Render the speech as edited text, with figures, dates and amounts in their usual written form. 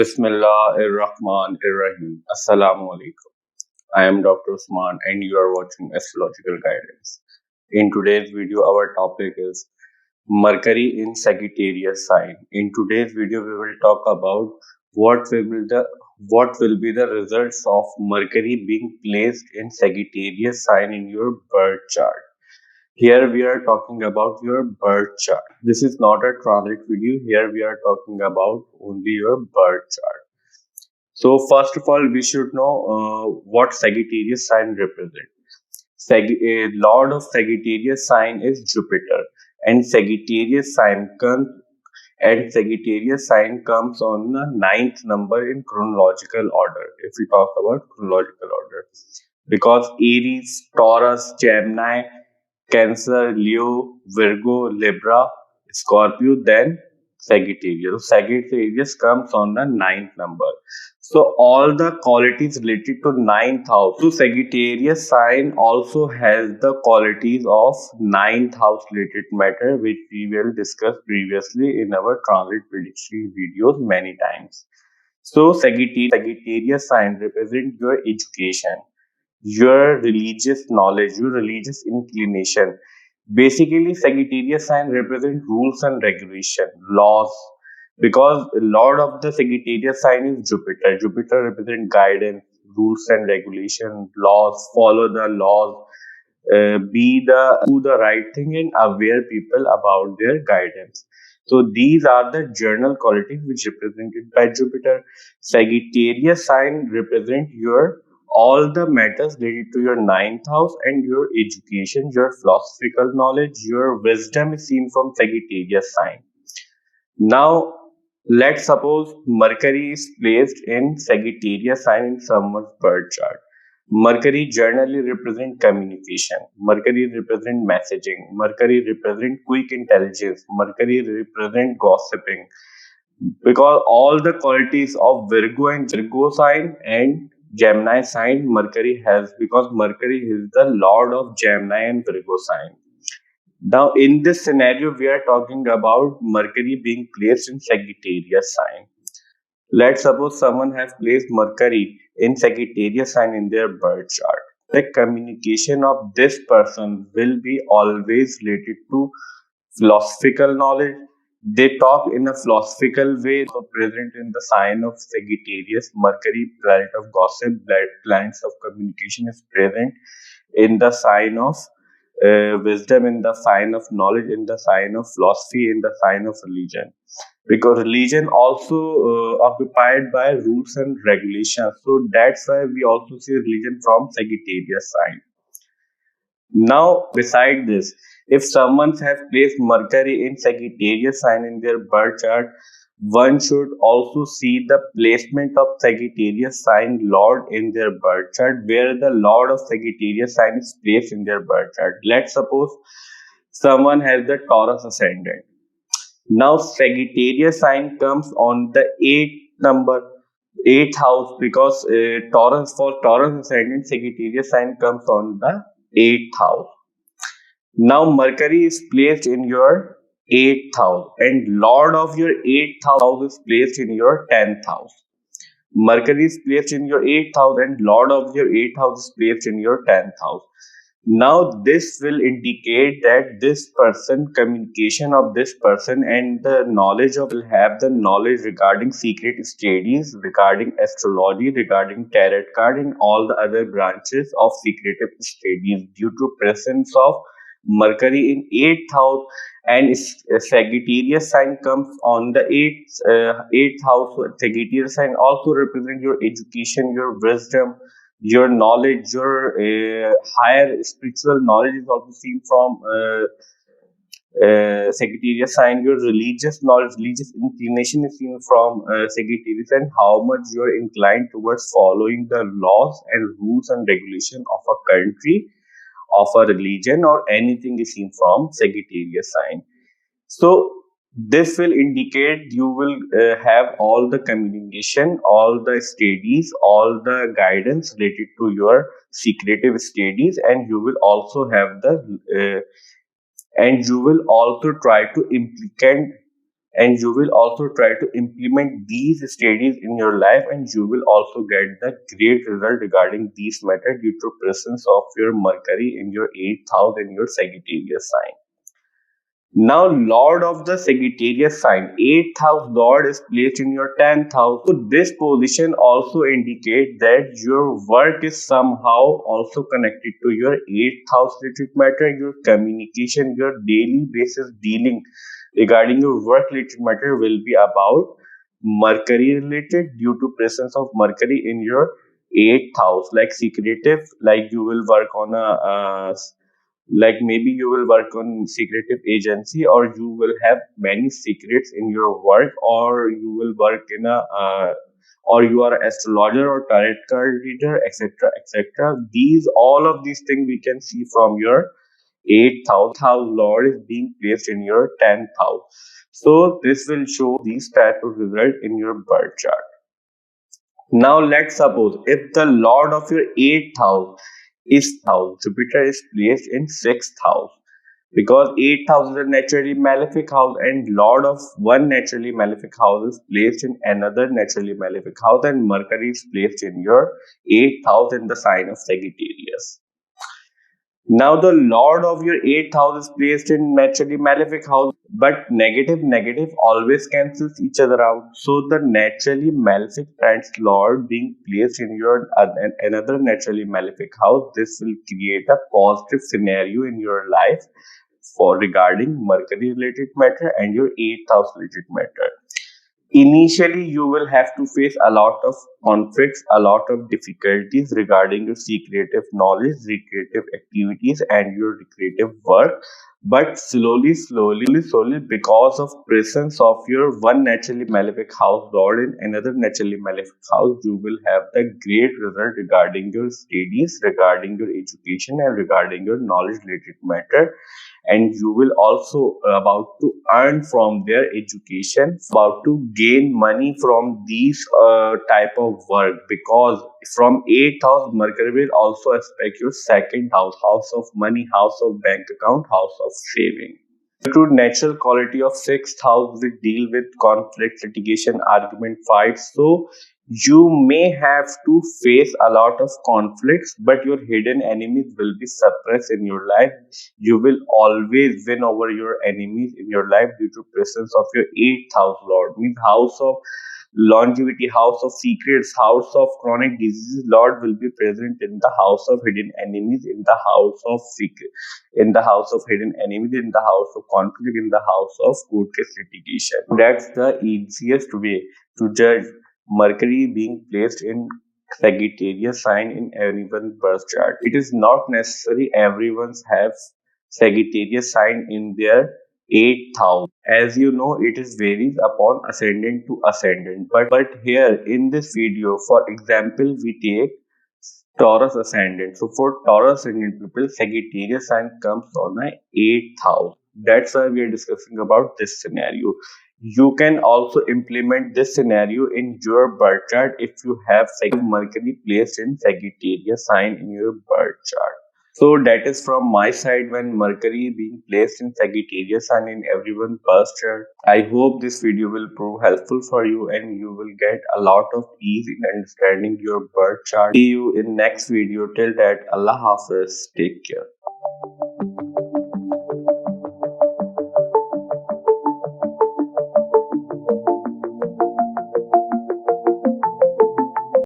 Bismillahir-Rahman-ir-Rahim. Assalamu alaikum. I am Dr. Usman and you are watching Astrological Guidance. In today's video, our topic is Mercury in Sagittarius sign. In today's video, we will talk about what will be the results of Mercury being placed in Sagittarius sign in your birth chart. Here we are talking about your birth chart. This is not a transit video. Here we are talking about only your birth chart. So first of all, we should know what Sagittarius sign represents. Lord of Sagittarius sign is Jupiter, and Sagittarius sign comes on the ninth number in chronological order. If we talk about chronological order, because Aries, Taurus, Gemini, Cancer, Leo, Virgo, Libra, Scorpio, then Sagittarius. Sagittarius comes on the ninth number. So all the qualities related to ninth house. So Sagittarius sign also has the qualities of ninth house related matter, which we will discuss previously in our transit prediction videos many times. So Sagittarius sign represent your education, your religious knowledge, your religious inclination. Basically, Sagittarius sign represent rules and regulation, laws, because Lord of the Sagittarius sign is Jupiter. Jupiter represent guidance, rules and regulation, laws, follow the laws, do the right thing and aware people about their guidance. So these are the general qualities which represented by Jupiter. Sagittarius sign represent your all the matters related to your ninth house and your education, your philosophical knowledge, your wisdom is seen from Sagittarius sign. Now, let's suppose Mercury is placed in Sagittarius sign in someone's birth chart. Mercury generally represent communication. Mercury represent messaging. Mercury represent quick intelligence. Mercury represent gossiping. Because all the qualities of Virgo sign and Gemini sign Mercury has, because Mercury is the lord of Gemini and Virgo sign. Now, in this scenario, we are talking about Mercury being placed in Sagittarius sign. Let's suppose someone has placed Mercury in Sagittarius sign in their birth chart. The communication of this person will be always related to philosophical knowledge. They talk in a philosophical way. So present in the sign of Sagittarius, Mercury, planet of gossip, planets of communication, is present in the sign of wisdom, in the sign of knowledge, in the sign of philosophy, in the sign of religion. Because religion also occupied by rules and regulations. So that's why we also see religion from Sagittarius sign. Now, beside this, if someone has placed Mercury in Sagittarius sign in their birth chart, one should also see the placement of Sagittarius sign Lord in their birth chart, where the Lord of Sagittarius sign is placed in their birth chart. Let's suppose someone has the Taurus ascendant. Now, Sagittarius sign comes on the eighth house, because Taurus ascendant, Sagittarius sign comes on the eighth house. Now Mercury is placed in your eighth house, and Lord of your eighth house is placed in your 10th house. Mercury is placed in your eighth house, and Lord of your eighth house is placed in your 10th house. Now this will indicate that this person, communication of this person and the knowledge of will have the knowledge regarding secret studies, regarding astrology, regarding tarot card and all the other branches of secretive studies, due to presence of Mercury in 8th house, and Sagittarius sign comes on the 8th house. Sagittarius sign also represent your education, your wisdom, your knowledge, your higher spiritual knowledge is also seen from Sagittarius sign. Your religious knowledge, religious inclination is seen from Sagittarius, and how much you are inclined towards following the laws and rules and regulation of a country, of a religion, or anything is seen from Sagittarius sign. So this will indicate you will have all the communication, all the studies, all the guidance related to your secretive studies, and you will also have the and you will also try to and you will also try to implement these studies in your life, and you will also get the great result regarding these matter due to presence of your Mercury in your 8th house in your Sagittarius sign. Now, Lord of the Sagittarius sign, 8th house Lord is placed in your 10th house. So, this position also indicates that your work is somehow also connected to your 8th house related matter, your communication, your daily basis dealing regarding your work related matter will be about Mercury related due to presence of Mercury in your 8th house, like secretive, like you will work on a like maybe you will work on secretive agency, or you will have many secrets in your work, or you will work in a or you are astrologer or tarot card reader, etc, etc. These all of these things we can see from your 8th house Lord is being placed in your 10th house. So this will show these type of result in your birth chart. Now let's suppose if the Lord of your 8th house is house, Jupiter is placed in 6th house, because 8th house is a naturally malefic house, and Lord of one naturally malefic house is placed in another naturally malefic house, and Mercury is placed in your 8th house in the sign of Sagittarius. Now the Lord of your 8th house is placed in naturally malefic house, but negative always cancels each other out. So the naturally malefic planet's Lord being placed in your another naturally malefic house, this will create a positive scenario in your life for regarding Mercury related matter and your 8th house related matter. Initially, you will have to face a lot of conflicts, a lot of difficulties regarding your secretive knowledge, recreative activities, and your recreative work. But slowly, because of presence of your one naturally malefic house lord in another naturally malefic house, you will have the great result regarding your studies, regarding your education, and regarding your knowledge related matter. And you will also about to earn from their education, about to gain money from these type of work, because from 8th house Mercury will also aspect your 2nd house, house of money, house of bank account, house of saving. To natural quality of 6th house, we deal with conflict, litigation, argument, fights. So you may have to face a lot of conflicts, but your hidden enemies will be suppressed in your life. You will always win over your enemies in your life due to presence of your 8th house Lord, means house of longevity, house of secrets, house of chronic diseases. Lord will be present in the house of hidden enemies, in the house of secret, in the house of hidden enemies, in the house of conflict, in the house of court case litigation. That's the easiest way to judge Mercury being placed in Sagittarius sign in everyone's birth chart. It is not necessary everyone's have Sagittarius sign in their 8th house. As you know, it is varies upon ascendant to ascendant. But here in this video, for example, we take Taurus ascendant. So for Taurus ascendant people, Sagittarius sign comes on a 8th house. That's why we are discussing about this scenario. You can also implement this scenario in your birth chart if you have Mercury placed in Sagittarius sign in your birth chart. So that is from my side when Mercury being placed in Sagittarius and in everyone's birth chart. I hope this video will prove helpful for you and you will get a lot of ease in understanding your birth chart. See you in next video. Till that, Allah Hafiz. Take care.